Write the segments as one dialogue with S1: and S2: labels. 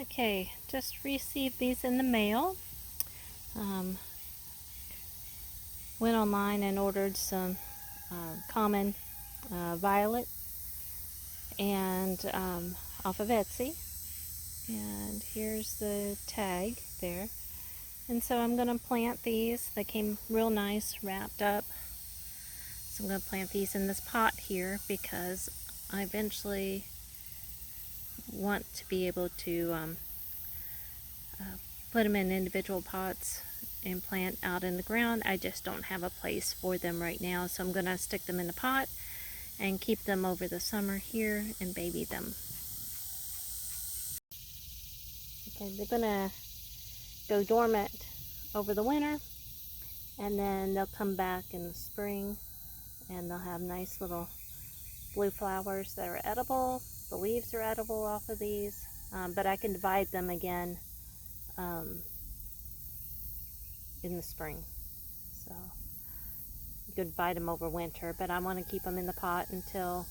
S1: Okay, just received these in the mail. Went online and ordered some common violet and off of Etsy. And here's the tag there. And so I'm going to plant these. They came real nice wrapped up. So I'm going to plant these in this pot here because I eventually want to be able to put them in individual pots and plant out in the ground. I just don't have a place for them right now, so I'm going to stick them in the pot and keep them over the summer here and baby them. Okay, they're going to go dormant over the winter, and then they'll come back in the spring and they'll have nice little blue flowers that are edible. The leaves are edible off of these, but I can divide them again in the spring. So you could divide them over winter, but I want to keep them in the pot until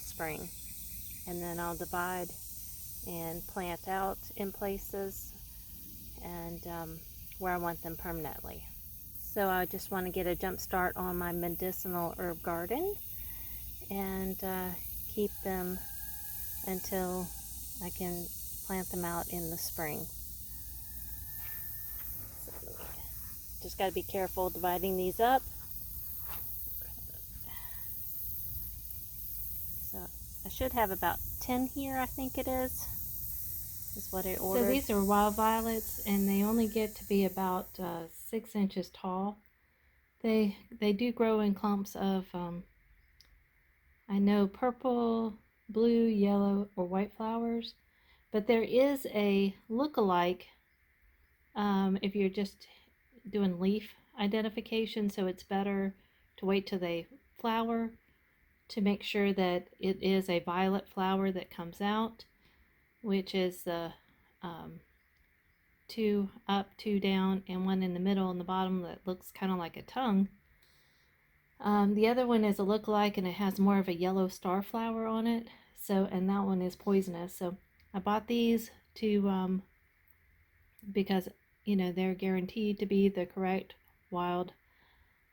S1: spring, and then I'll divide and plant out in places and where I want them permanently. So I just want to get a jump start on my medicinal herb garden and keep them until I can plant them out in the spring. So just got to be careful dividing these up. So I should have about 10 here, I think it is what I ordered.
S2: So these are wild violets, and they only get to be about 6 inches tall. They do grow in clumps of I know purple, blue, yellow, or white flowers, but there is a look-alike if you're just doing leaf identification, so it's better to wait till they flower to make sure that it is a violet flower that comes out, which is the 2 up, 2 down, and one in the middle and the bottom that looks kind of like a tongue. The other one is a lookalike, and it has more of a yellow star flower on it. So, and that one is poisonous. So I bought these to because they're guaranteed to be the correct wild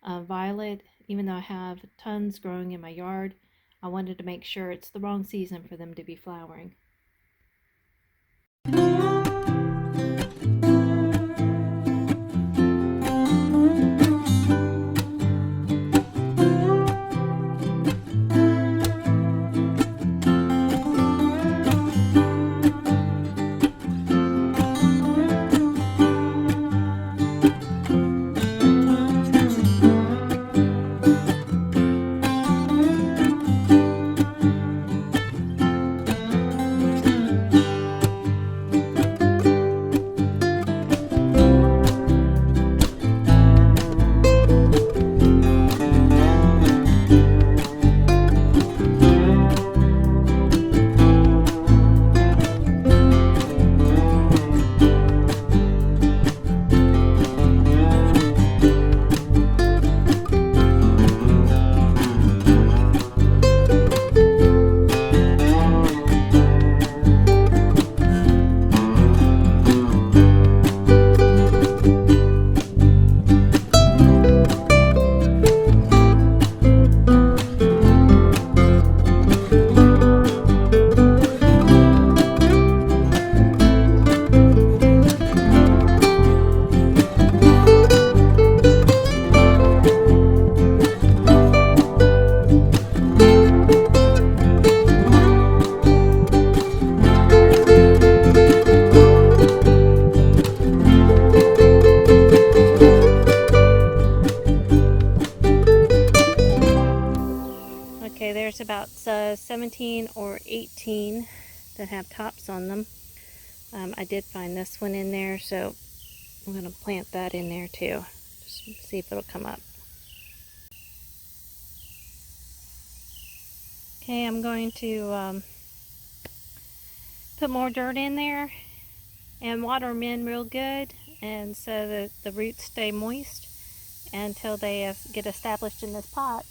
S2: violet. Even though I have tons growing in my yard, I wanted to make sure it's the wrong season for them to be flowering.
S1: Okay, there's about 17 or 18 that have tops on them. I did find this one in there, so I'm going to plant that in there too. Just see if it'll come up. Okay, I'm going to put more dirt in there and water them in real good, and so that the roots stay moist until they get established in this pot.